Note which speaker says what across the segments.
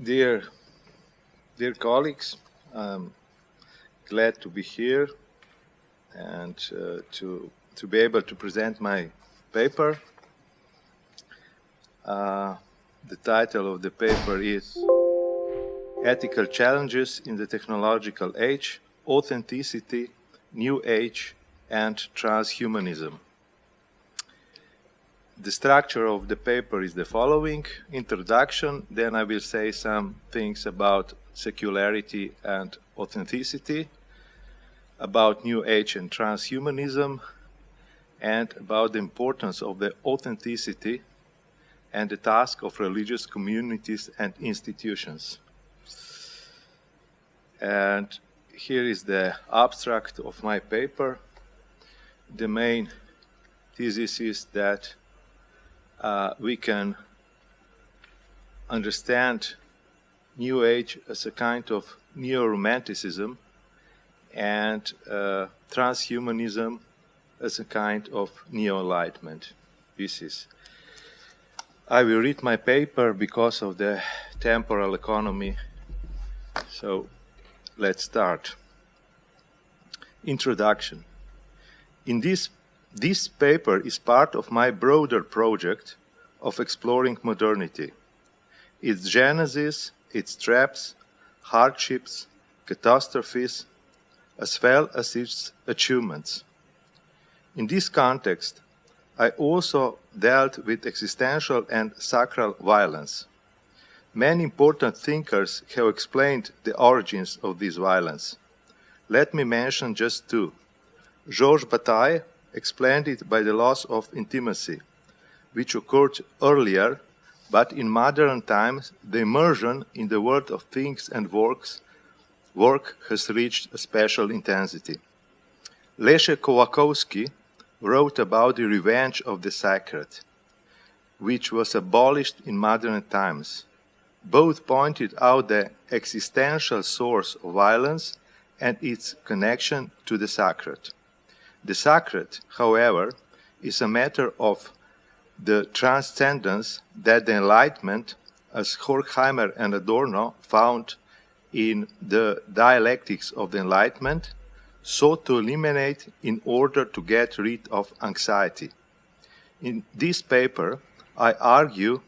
Speaker 1: Dear, dear colleagues, I'm glad to be here and to be able to present my paper. The title of the paper is Ethical Challenges in the Technological Age, Authenticity, New Age, and Transhumanism. The structure of the paper is the following: introduction, then I will say some things about secularity and authenticity, about New Age and transhumanism, and about the importance of the authenticity and the task of religious communities and institutions. And here is the abstract of my paper. The main thesis is that we can understand New Age as a kind of neo-romanticism and transhumanism as a kind of neo-enlightenment. I will read my paper because of the temporal economy. So let's start. Introduction. In this paper is part of my broader project of exploring modernity, its genesis, its traps, hardships, catastrophes, as well as its achievements. In this context, I also dealt with existential and sacral violence. Many important thinkers have explained the origins of this violence. Let me mention just two. Georges Bataille explained it by the loss of intimacy, which occurred earlier, but in modern times the immersion in the world of things and work has reached a special intensity. Leszek Kołakowski wrote about the revenge of the sacred, which was abolished in modern times. Both pointed out the existential source of violence and its connection to the sacred. The sacred, however, is a matter of the transcendence that the Enlightenment, as Horkheimer and Adorno found in the dialectics of the Enlightenment, sought to eliminate in order to get rid of anxiety. In this paper, I argue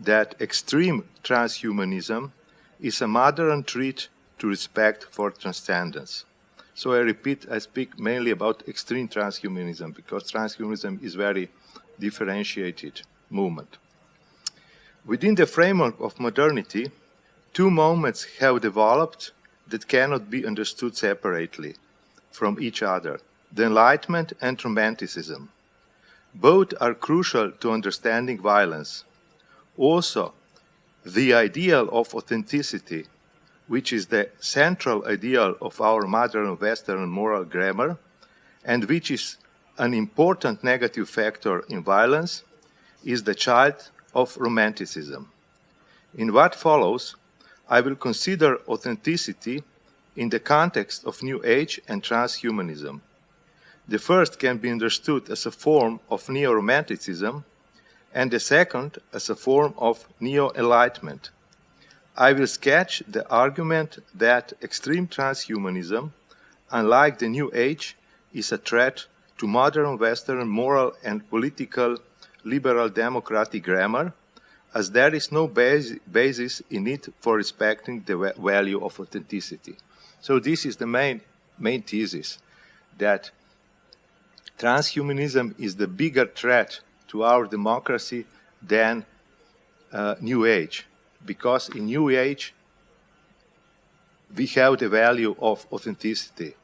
Speaker 1: that extreme transhumanism is a modern threat to respect for transcendence. So I repeat, I speak mainly about extreme transhumanism because transhumanism is a very differentiated movement. Within the framework of modernity, two moments have developed that cannot be understood separately from each other: the Enlightenment and Romanticism. Both are crucial to understanding violence. Also, the ideal of authenticity, which is the central ideal of our modern Western moral grammar, and which is an important negative factor in violence, is the child of Romanticism. In what follows, I will consider authenticity in the context of New Age and transhumanism. The first can be understood as a form of neo-romanticism, and the second as a form of neo-enlightenment. I will sketch the argument that extreme transhumanism, unlike the New Age, is a threat to modern Western moral and political liberal democratic grammar, as there is no basis in it for respecting the value of authenticity. So this is the main thesis, that transhumanism is the bigger threat to our democracy than New Age, because in New Age we have the value of authenticity.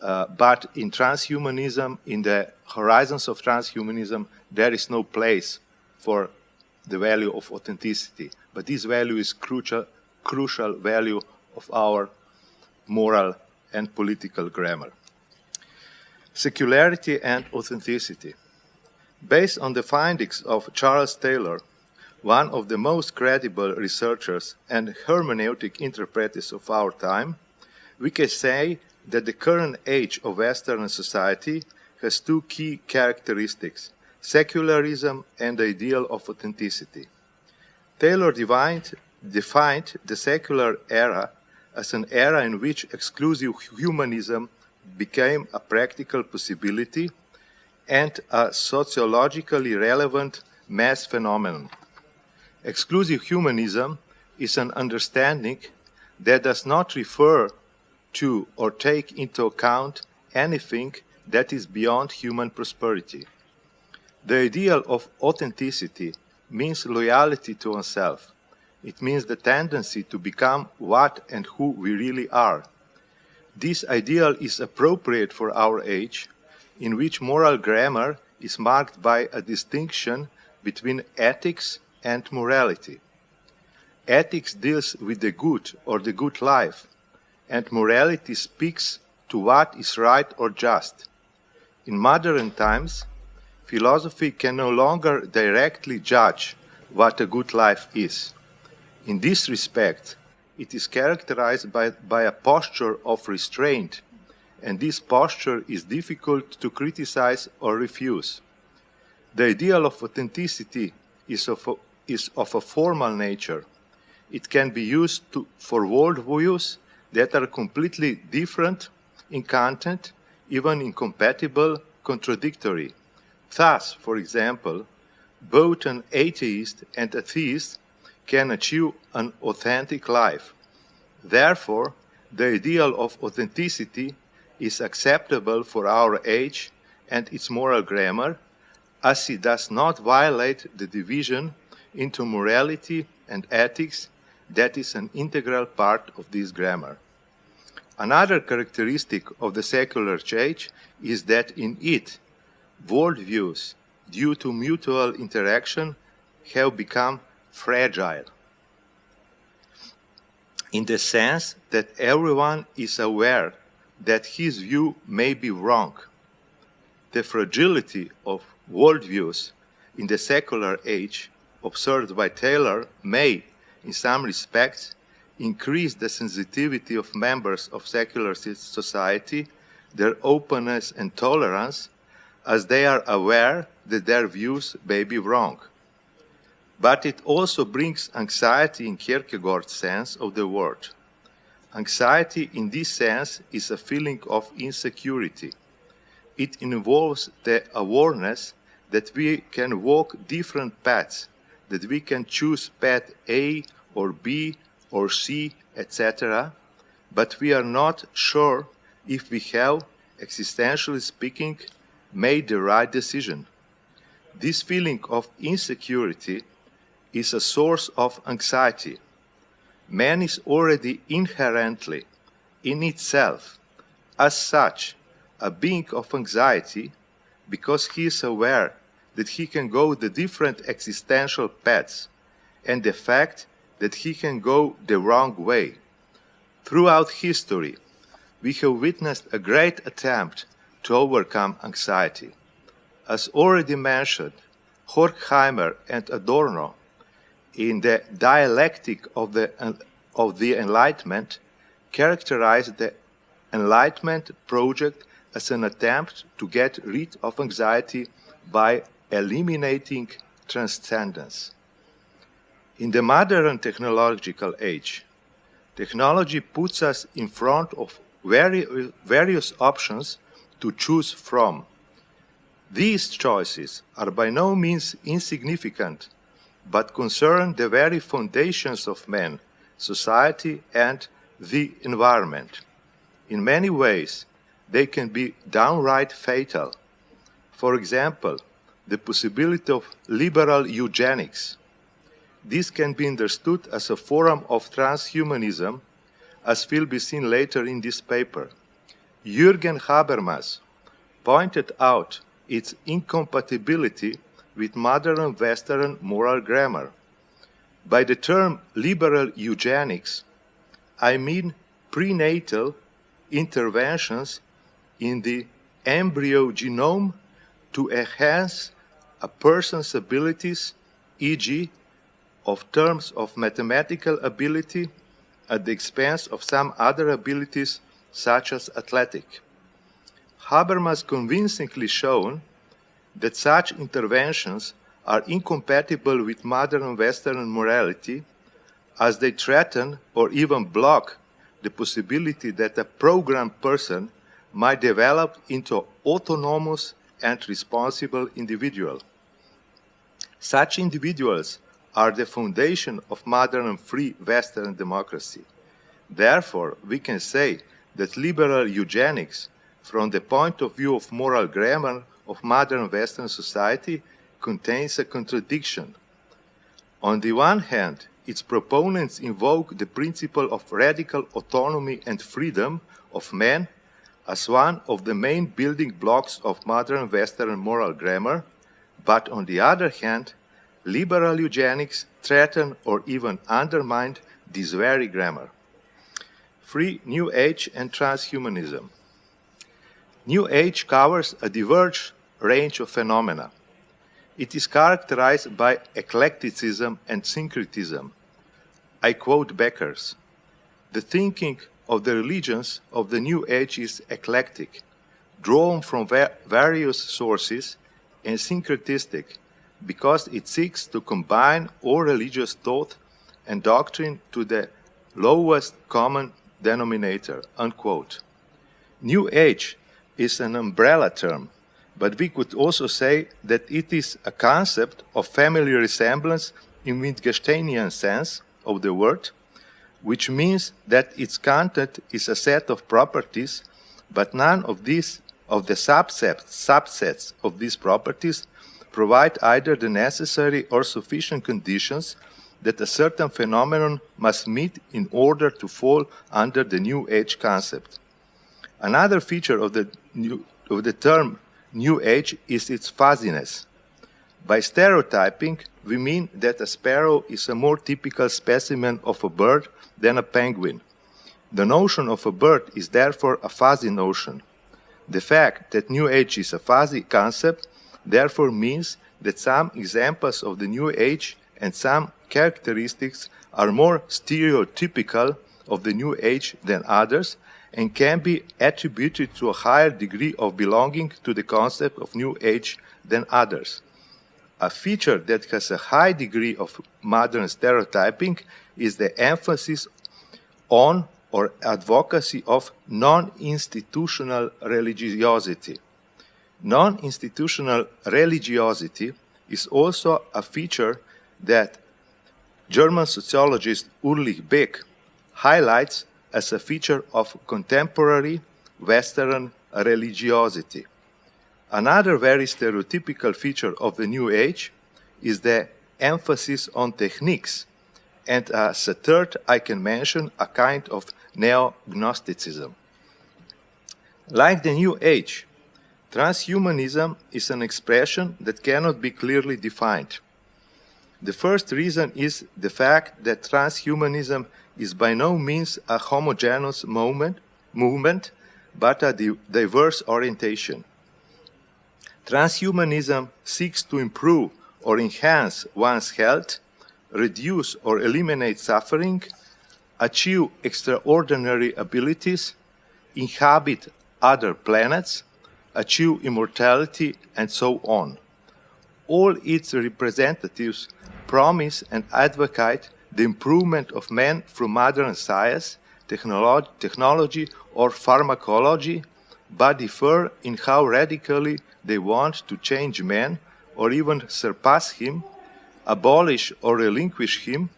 Speaker 1: But in transhumanism, in the horizons of transhumanism, there is no place for the value of authenticity. But this value is crucial value of our moral and political grammar. Secularity and authenticity. Based on the findings of Charles Taylor, one of the most credible researchers and hermeneutic interpreters of our time, we can say that the current age of Western society has two key characteristics: secularism and the ideal of authenticity. Taylor defined defined the secular era as an era in which exclusive humanism became a practical possibility and a sociologically relevant mass phenomenon. Exclusive humanism is an understanding that does not refer to or take into account anything that is beyond human prosperity. The ideal of authenticity means loyalty to oneself. It means the tendency to become what and who we really are. This ideal is appropriate for our age, in which moral grammar is marked by a distinction between ethics and morality. Ethics deals with the good or the good life, and morality speaks to what is right or just. In modern times, philosophy can no longer directly judge what a good life is. In this respect, it is characterized by a posture of restraint, and this posture is difficult to criticize or refuse. The ideal of authenticity is of a formal nature. It can be used for worldviews that are completely different in content, even incompatible, contradictory. Thus, for example, both an atheist and a theist can achieve an authentic life. Therefore, the ideal of authenticity is acceptable for our age and its moral grammar, as it does not violate the division into morality and ethics that is an integral part of this grammar. Another characteristic of the secular age is that in it, worldviews, due to mutual interaction, have become fragile, in the sense that everyone is aware that his view may be wrong. The fragility of worldviews in the secular age, observed by Taylor, may, in some respects, increase the sensitivity of members of secular society, their openness and tolerance, as they are aware that their views may be wrong. But it also brings anxiety in Kierkegaard's sense of the word. Anxiety in this sense is a feeling of insecurity. It involves the awareness that we can walk different paths, that we can choose path A or B or C, etc., but we are not sure if we have, existentially speaking, made the right decision. This feeling of insecurity is a source of anxiety. Man is already inherently, in itself, as such, a being of anxiety because he is aware that he can go the different existential paths and the fact that he can go the wrong way. Throughout history, we have witnessed a great attempt to overcome anxiety. As already mentioned, Horkheimer and Adorno, in the dialectic of the Enlightenment, characterized the Enlightenment project as an attempt to get rid of anxiety by eliminating transcendence. In the modern technological age, technology puts us in front of various options to choose from. These choices are by no means insignificant, but concern the very foundations of man, society, and the environment. In many ways, they can be downright fatal. For example, the possibility of liberal eugenics. This can be understood as a form of transhumanism, as will be seen later in this paper. Jürgen Habermas pointed out its incompatibility with modern Western moral grammar. By the term liberal eugenics, I mean prenatal interventions in the embryo genome to enhance a person's abilities, e.g., of terms of mathematical ability at the expense of some other abilities such as athletic. Habermas convincingly shown that such interventions are incompatible with modern Western morality, as they threaten or even block the possibility that a programmed person might develop into autonomous and responsible individual. Such individuals are the foundation of modern and free Western democracy. Therefore, we can say that liberal eugenics, from the point of view of moral grammar of modern Western society, contains a contradiction. On the one hand, its proponents invoke the principle of radical autonomy and freedom of man as one of the main building blocks of modern Western moral grammar, but on the other hand, liberal eugenics threaten or even undermine this very grammar. Free New Age and transhumanism. New Age covers a diverse range of phenomena. It is characterized by eclecticism and syncretism. I quote Beckers, "The thinking of the religions of the New Age is eclectic, drawn from various sources, and syncretistic, because it seeks to combine all religious thought and doctrine to the lowest common denominator," unquote. New Age is an umbrella term, but we could also say that it is a concept of family resemblance in Wittgensteinian sense of the word, which means that its content is a set of properties, but none of the subsets of these properties provide either the necessary or sufficient conditions that a certain phenomenon must meet in order to fall under the New Age concept. Another feature of the term New Age is its fuzziness. By stereotyping, we mean that a sparrow is a more typical specimen of a bird than a penguin. The notion of a bird is therefore a fuzzy notion. The fact that New Age is a fuzzy concept therefore means that some examples of the New Age and some characteristics are more stereotypical of the New Age than others and can be attributed to a higher degree of belonging to the concept of New Age than others. A feature that has a high degree of modern stereotyping is the emphasis on or advocacy of non-institutional religiosity. Non-institutional religiosity is also a feature that German sociologist Ulrich Beck highlights as a feature of contemporary Western religiosity. Another very stereotypical feature of the New Age is the emphasis on techniques, and as a third I can mention a kind of neo-Gnosticism. Like the New Age, transhumanism is an expression that cannot be clearly defined. The first reason is the fact that transhumanism is by no means a homogeneous movement, but a diverse orientation. Transhumanism seeks to improve or enhance one's health, reduce or eliminate suffering, achieve extraordinary abilities, inhabit other planets, achieve immortality, and so on. All its representatives promise and advocate the improvement of man through modern science, technology, or pharmacology, but differ in how radically they want to change man or even surpass him, abolish or relinquish him,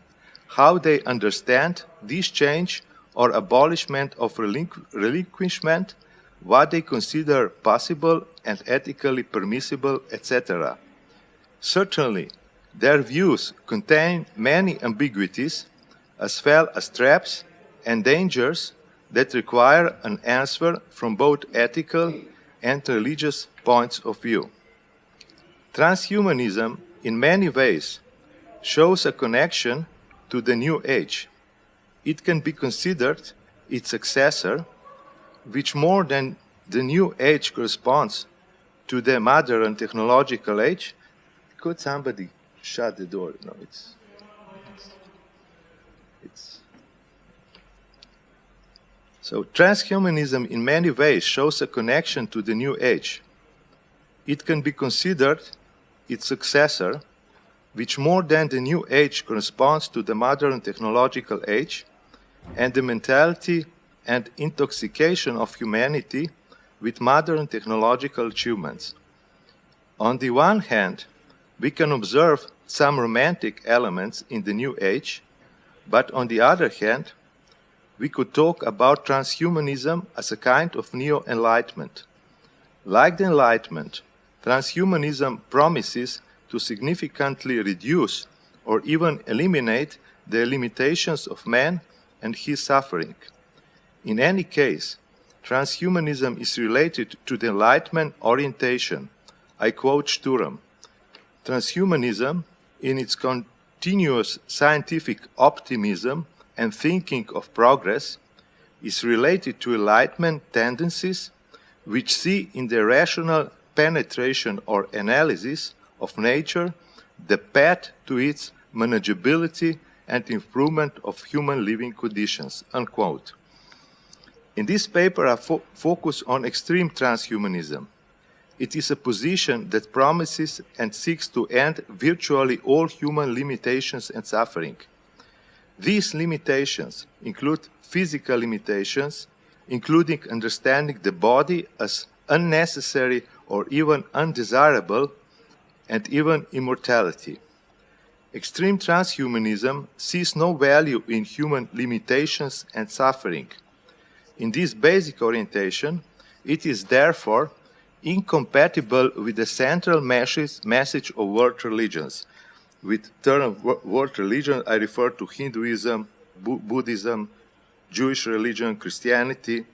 Speaker 1: how they understand this change or abolishment of relinquishment, what they consider possible and ethically permissible, etc. Certainly, their views contain many ambiguities, as well as traps and dangers that require an answer from both ethical and religious points of view. Transhumanism, in many ways, shows a connection to the New Age. It can be considered its successor, which more than the New Age corresponds to the modern technological age. Could somebody shut the door? No, it's So transhumanism in many ways shows a connection to the New Age. It can be considered its successor, which more than the New Age corresponds to the modern technological age, and the mentality and intoxication of humanity with modern technological achievements. On the one hand, we can observe some romantic elements in the New Age, but on the other hand, we could talk about transhumanism as a kind of neo-enlightenment. Like the Enlightenment, transhumanism promises to significantly reduce or even eliminate the limitations of man and his suffering. In any case, transhumanism is related to the Enlightenment orientation. I quote Sturm, "Transhumanism, in its continuous scientific optimism and thinking of progress, is related to Enlightenment tendencies which see in the rational penetration or analysis of nature the path to its manageability and improvement of human living conditions." Unquote. In this paper, I focus on extreme transhumanism. It is a position that promises and seeks to end virtually all human limitations and suffering. These limitations include physical limitations, including understanding the body as unnecessary or even undesirable, and even immortality. Extreme transhumanism sees no value in human limitations and suffering. In this basic orientation, it is therefore incompatible with the central message of world religions. With the term world religion, I refer to Hinduism, Buddhism, Jewish religion, Christianity,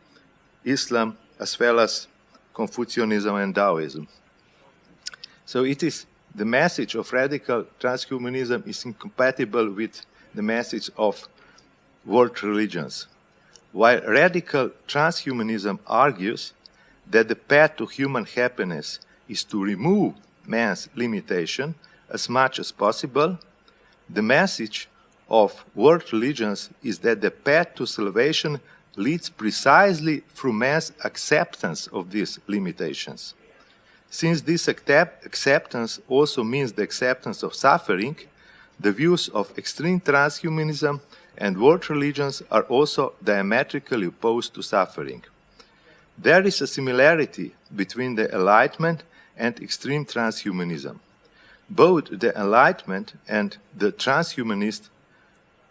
Speaker 1: Islam, as well as Confucianism and Taoism. So it is the message of radical transhumanism is incompatible with the message of world religions. While radical transhumanism argues that the path to human happiness is to remove man's limitation as much as possible, the message of world religions is that the path to salvation leads precisely through man's acceptance of these limitations. Since this acceptance also means the acceptance of suffering, the views of extreme transhumanism and world religions are also diametrically opposed to suffering. There is a similarity between the Enlightenment and extreme transhumanism. Both the Enlightenment and the transhumanists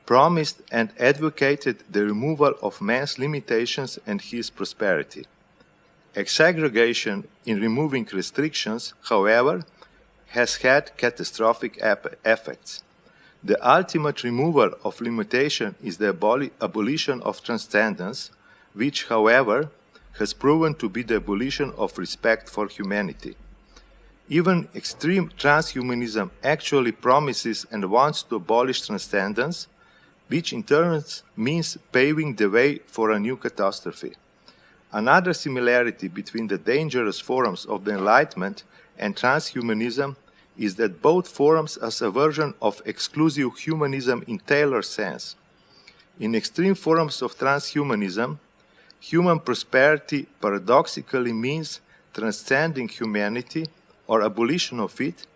Speaker 1: promised and advocated the removal of man's limitations and his prosperity. Exaggeration in removing restrictions, however, has had catastrophic effects. The ultimate removal of limitation is the abolition of transcendence, which, however, has proven to be the abolition of respect for humanity. Even extreme transhumanism actually promises and wants to abolish transcendence, which in turn means paving the way for a new catastrophe. Another similarity between the dangerous forms of the Enlightenment and transhumanism is that both forms are a version of exclusive humanism in Taylor's sense. In extreme forms of transhumanism, human prosperity paradoxically means transcending humanity or abolition of it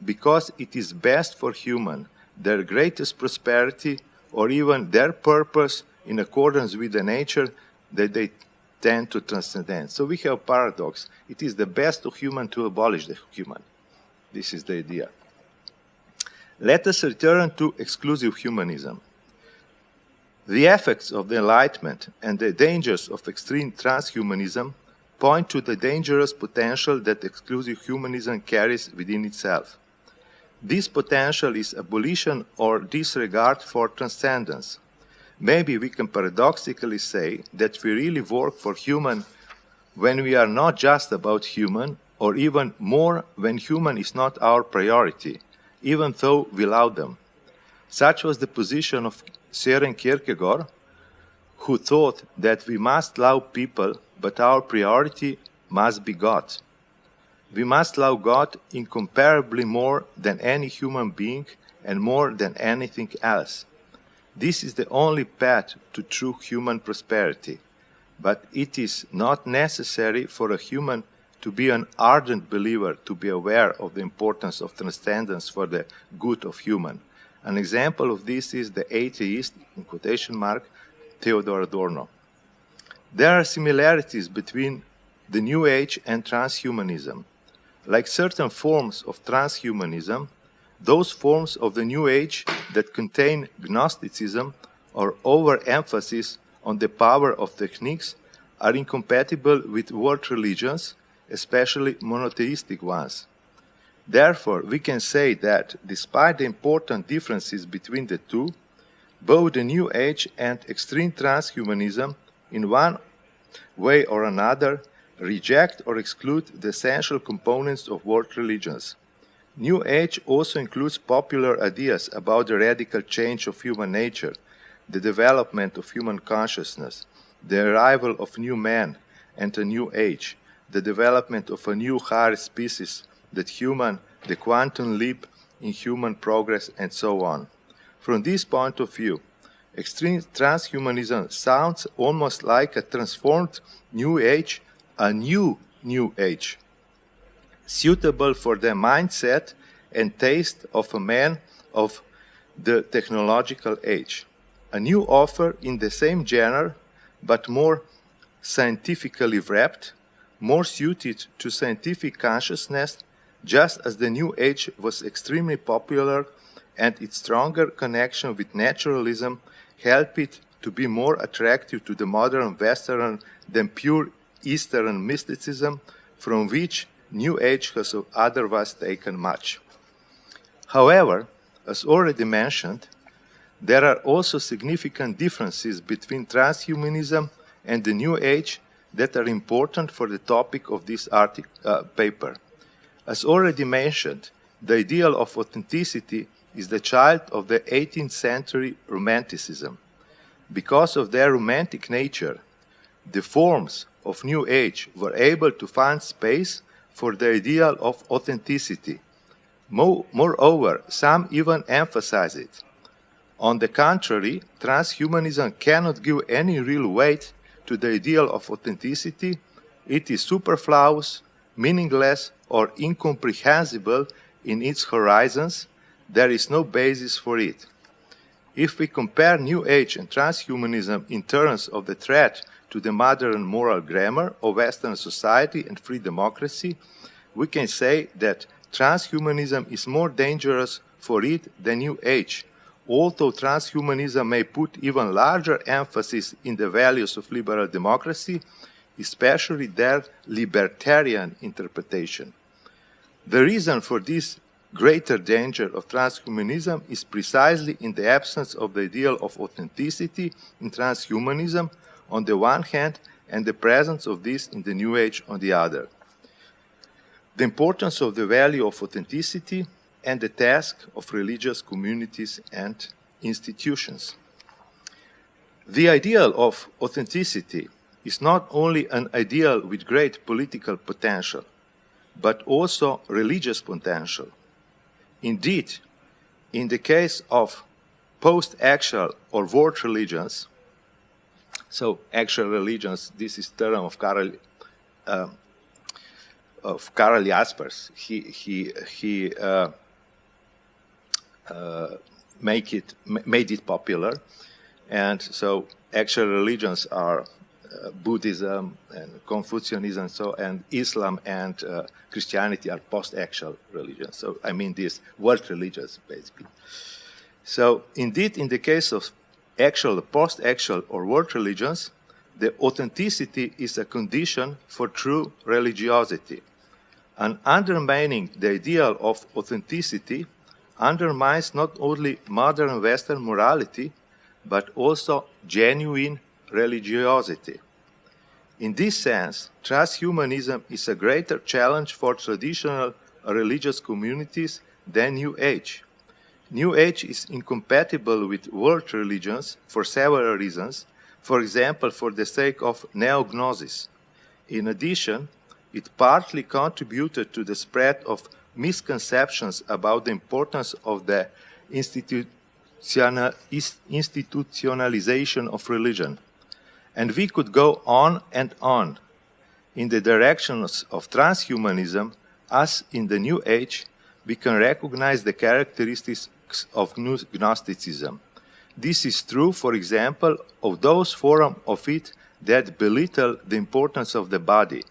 Speaker 1: because it is best for human, their greatest prosperity, or even their purpose in accordance with the nature that they tend to transcend. So we have a paradox. It is the best of human to abolish the human. This is the idea. Let us return to exclusive humanism. The effects of the Enlightenment and the dangers of extreme transhumanism point to the dangerous potential that exclusive humanism carries within itself. This potential is abolition or disregard for transcendence. Maybe we can paradoxically say that we really work for human when we are not just about human, or even more when human is not our priority, even though we love them. Such was the position of Søren Kierkegaard, who thought that we must love people, but our priority must be God. We must love God incomparably more than any human being and more than anything else. This is the only path to true human prosperity, but it is not necessary for a human to be an ardent believer, to be aware of the importance of transcendence for the good of human. An example of this is the atheist, in quotation mark, Theodor Adorno. There are similarities between the New Age and transhumanism. Like certain forms of transhumanism, those forms of the New Age that contain Gnosticism or overemphasis on the power of techniques are incompatible with world religions, especially monotheistic ones. Therefore, we can say that, despite the important differences between the two, both the New Age and extreme transhumanism, in one way or another, reject or exclude the essential components of world religions. New Age also includes popular ideas about the radical change of human nature, the development of human consciousness, the arrival of new man and a new age, the development of a new higher species, the quantum leap in human progress, and so on. From this point of view, extreme transhumanism sounds almost like a transformed New Age, a new Age, suitable for the mindset and taste of a man of the technological age. A new offer in the same genre, but more scientifically wrapped, more suited to scientific consciousness, just as the New Age was extremely popular and its stronger connection with naturalism helped it to be more attractive to the modern Western than pure Eastern mysticism, from which New Age has otherwise taken much. However, as already mentioned, there are also significant differences between transhumanism and the New Age that are important for the topic of this paper. As already mentioned, the ideal of authenticity is the child of the 18th century Romanticism. Because of their romantic nature, the forms of New Age were able to find space for the ideal of authenticity. Moreover, some even emphasize it. On the contrary, transhumanism cannot give any real weight to the ideal of authenticity. It is superfluous, meaningless, or incomprehensible in its horizons. There is no basis for it. If we compare New Age and transhumanism in terms of the threat to the modern moral grammar of Western society and free democracy, we can say that transhumanism is more dangerous for it than New Age, although transhumanism may put even larger emphasis in the values of liberal democracy, especially their libertarian interpretation. The reason for this greater danger of transhumanism is precisely in the absence of the ideal of authenticity in transhumanism on the one hand and the presence of this in the New Age on the other. The importance of the value of authenticity and the task of religious communities and institutions. The ideal of authenticity is not only an ideal with great political potential, but also religious potential. Indeed, in the case of post-actual or world religions, so actual religions, this is term of Karl Jaspers. He made it popular, and so actual religions are Buddhism and Confucianism, and Islam and Christianity are post-actual religions. So I mean these world religions, basically. So indeed, in the case of actual, post-actual, or world religions, the authenticity is a condition for true religiosity. And undermining the ideal of authenticity undermines not only modern Western morality, but also genuine religiosity. In this sense, transhumanism is a greater challenge for traditional religious communities than New Age. New Age is incompatible with world religions for several reasons, for example, for the sake of neo-gnosis. In addition, it partly contributed to the spread of misconceptions about the importance of the institutionalization of religion. And we could go on and on. in the directions of transhumanism, as in the New Age, we can recognize the characteristics of Gnosticism. This is true, for example, of those forms of it that belittle the importance of the body.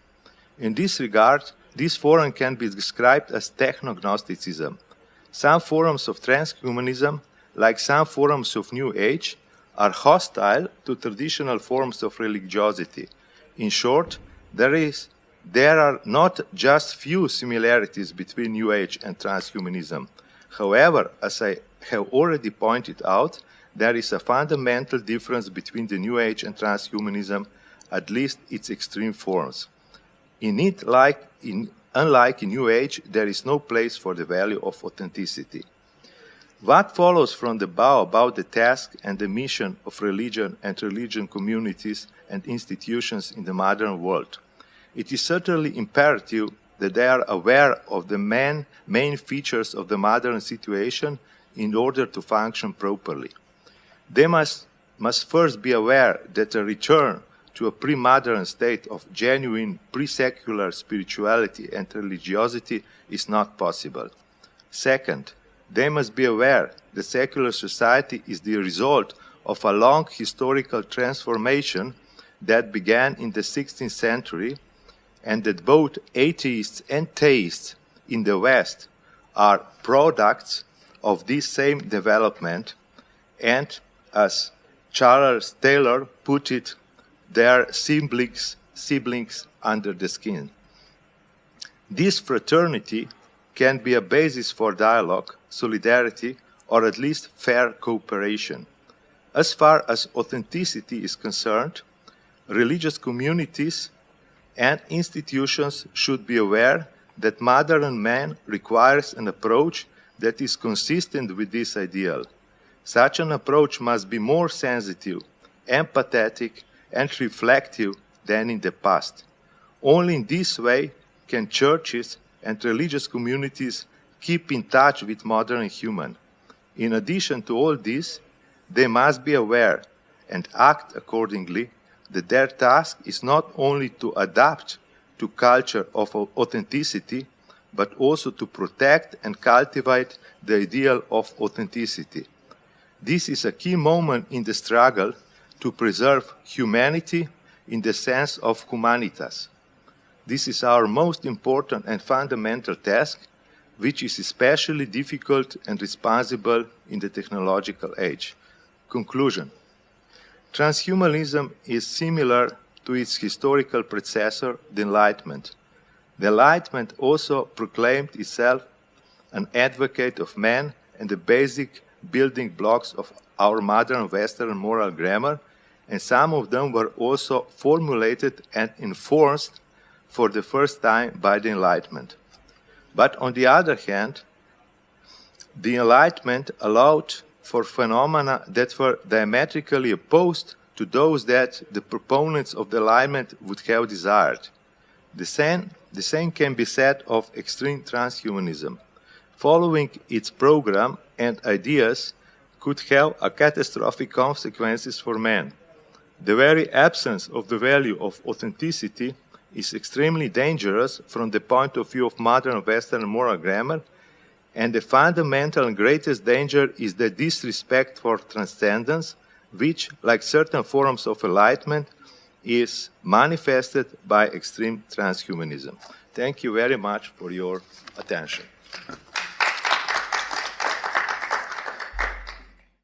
Speaker 1: In this regard, this form can be described as techno-Gnosticism. Some forms of transhumanism, like some forms of New Age, are hostile to traditional forms of religiosity. In short, there are not just few similarities between New Age and transhumanism. However, as I have already pointed out, there is a fundamental difference between the New Age and transhumanism, at least its extreme forms. In it, unlike in New Age, there is no place for the value of authenticity. What follows from the above about the task and the mission of religion and religion communities and institutions in the modern world? It is certainly imperative that they are aware of the main features of the modern situation in order to function properly. They must first be aware that a return to a pre-modern state of genuine pre-secular spirituality and religiosity is not possible. Second, they must be aware that secular society is the result of a long historical transformation that began in the 16th century, and that both atheists and theists in the West are products of this same development, and, as Charles Taylor put it, their siblings under the skin. This fraternity can be a basis for dialogue, solidarity, or at least fair cooperation. As far as authenticity is concerned, religious communities and institutions should be aware that modern man requires an approach that is consistent with this ideal. Such an approach must be more sensitive, empathetic, and reflective than in the past. Only in this way can churches and religious communities keep in touch with modern human. In addition to all this, they must be aware and act accordingly that their task is not only to adapt to culture of authenticity, but also to protect and cultivate the ideal of authenticity. This is a key moment in the struggle to preserve humanity in the sense of humanitas. This is our most important and fundamental task, which is especially difficult and responsible in the technological age. Conclusion. Transhumanism is similar to its historical predecessor, the Enlightenment. The Enlightenment also proclaimed itself an advocate of man and the basic building blocks of our modern Western moral grammar, and some of them were also formulated and enforced for the first time by the Enlightenment. But on the other hand, the Enlightenment allowed for phenomena that were diametrically opposed to those that the proponents of the Enlightenment would have desired. The same can be said of extreme transhumanism. Following its program and ideas could have a catastrophic consequences for man. The very absence of the value of authenticity is extremely dangerous from the point of view of modern Western moral grammar, and the fundamental and greatest danger is the disrespect for transcendence, which, like certain forms of enlightenment, is manifested by extreme transhumanism. Thank you very much for your attention.